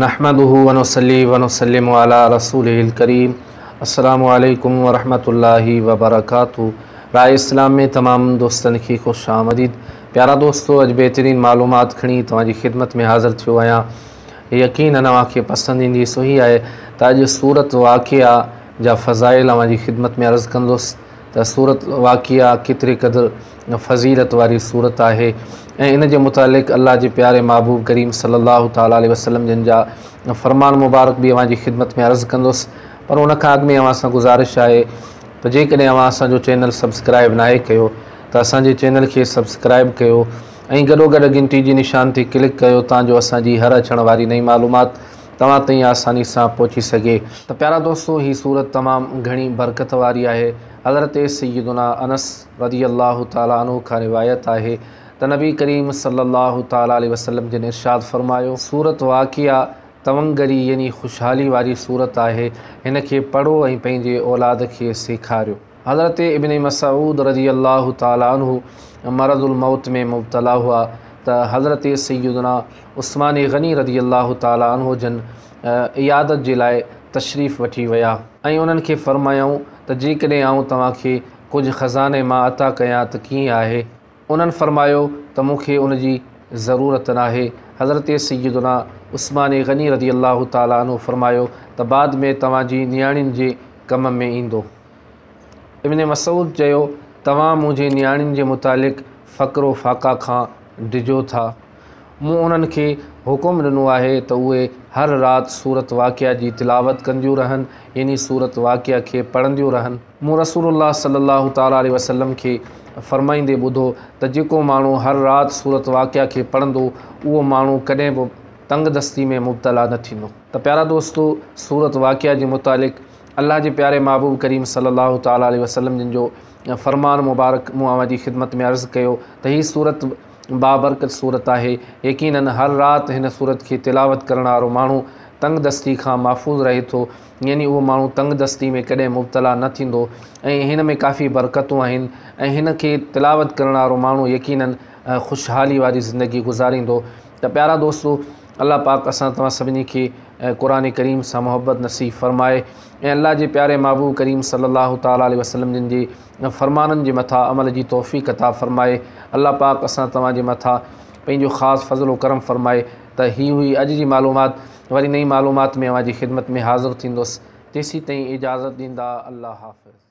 नहमदुहु व नुसल्ली व नुसल्लिमु अला रसूलिल करीम। अस्सलामु अलैकुम व रहमतुल्लाहि व बरकातुहू। राय इस्लाम में तमाम दोस्तन की खुश आमदीद। प्यारा दोस्तों, अज बेहतरीन मालूमात खणी तव्हांजी खिदमत में हाज़िर थियो आहियां। यकीनन तव्हांखे पसंदि ईंदी सही आहे त अॼु सूरत वाक़िया जा फ़ज़ाइल तव्हांजी खिदमत में अर्ज़ु कंदुसि त सूरत वाक़िया केतिरे क़दुरु फ़ज़ीलत वारी सूरत आहे ऐं इन जे मुतालिक़ अल्लाह जे प्यारे महबूब करीम सल्लल्लाहु ताला अलैहि वसल्लम जिन जा फ़रमान मुबारक बि तव्हांजी खिदमत में अर्ज़ु कंदुसि। पर उन खां अॻु में अव्हां सां गुज़ारिश आहे त जेकॾहिं अव्हां असांजो चैनल सब्सक्राइब नाहे कयो त असांजे चैनल खे सब्सक्राइब कयो ऐं गॾोगॾु घंटी जी निशान ते क्लिक कयो तांजो असांजी हर अचण वारी नई मालूमात तव्हां ताईं आसानी सां पहुची सघे। त प्यारा दोस्तों, हीअ सूरत तमामु घणी बरकत वारी आहे। हज़रत सय्यदुना अनस रज़ी अल्लाह ताला अन्हु खां रिवायत आहे त नबी करीम सल्लल्लाहु ताला अलैहि वसल्लम जिन इरशाद फरमायो, सूरत वाक़िया तवंगरी यानी ख़ुशहाली वारी सूरत आहे, हिन खे पढ़ो ऐं पंहिंजे औलाद खे सेखारियो। हज़रत इब्न मसऊद रज़ी अल्लाह ताला अन्हु मरदुल मौत में मुब्तला हुआ त हज़रत सय्यदुना उस्मान गनी रज़ी अल्लाह ताला अन्हु जन इयादत जे लाइ तशरीफ़ वठी विया ऐं उन्हनि खे फ़रमायूं त जेकॾहिं आउं तव्हांखे कुझु ख़ज़ाने मां अता कयां त कीअं आहे। उन्हनि फ़रमायो त मूंखे उन जी ज़रूरत नाहे। हज़रत सय्यदुना उस्मान गनी रज़ी अल्लाह ताला अन्हु फ़रमायो त बाद में तव्हांजी नियाणियुनि जे कम में ईंदो। इब्न मसूद चयो, तव्हां मुंहिंजे नियाणियुनि जे मुतालिक़ फ़क़्र फ़ाक़ा खां डिॼो था। मूं उन्हनि खे हुकुम ॾिनो आहे त उहे हर राति सूरत वाक़िया जी तिलावत कंदियूं रहनि, यानी सूरत वाक़िया खे पढ़ंदियूं रहनि। मूं रसूलुल्लाह सल्लल्लाहु ताला अलैहि वसल्लम खे फ़रमाईंदे ॿुधो त जेको माण्हू हर राति सूरत वाक़िया खे पढ़ंदो उहो माण्हू कॾहिं बि तंगदस्ती में मुब्तला न थींदो। त प्यारा दोस्तों, सूरत वाक़िया जे मुतालिक़ अल्लाह जे प्यारे महबूब करीम सल्लल्लाहु ताला अलैहि वसल्लम जिन जो फ़रमान मुबारक मूं अव्हांजी खिदमत में अर्ज़ु कयो त हीअ सूरत बाबरकत सूरत आहे। यकीनन हर राति हिन सूरत खे तिलावत करण वारो माण्हू तंगदस्ती खां महफ़ूज़ रहे थो, यानी उहो माण्हू तंगदस्ती में कॾहिं मुब्तला न थींदो ऐं हिन में काफ़ी बरकतूं आहिनि ऐं हिन खे तिलावत करण वारो माण्हू यकीनन ख़ुशहाली वारी ज़िंदगी गुज़ारींदो। त प्यारा दोस्तों, अल्लाह पाक असां तव्हां सभिनी खे क़ुरान करीम सां मोहब्बत नसीब फ़रमाए ऐं अल्लाह जे प्यारे महबूब करीम सल्लल्लाहु ताला अलैहि वसल्लम जिन जे फ़रमाननि जे मथां अमल जी तौफ़ीक़ अता फ़रमाए। अल्लाह पाक असां तव्हांजे मथां पंहिंजो ख़ासि फ़ज़्ल करम फ़रमाए। त ही हुई अॼु जी मालूमात। वरी नई मालूमात में अव्हांजी खिदमत में हाज़िर थींदुसि। तेसीं ताईं इजाज़त ॾींदा। अल्लाह हाफ़िज़।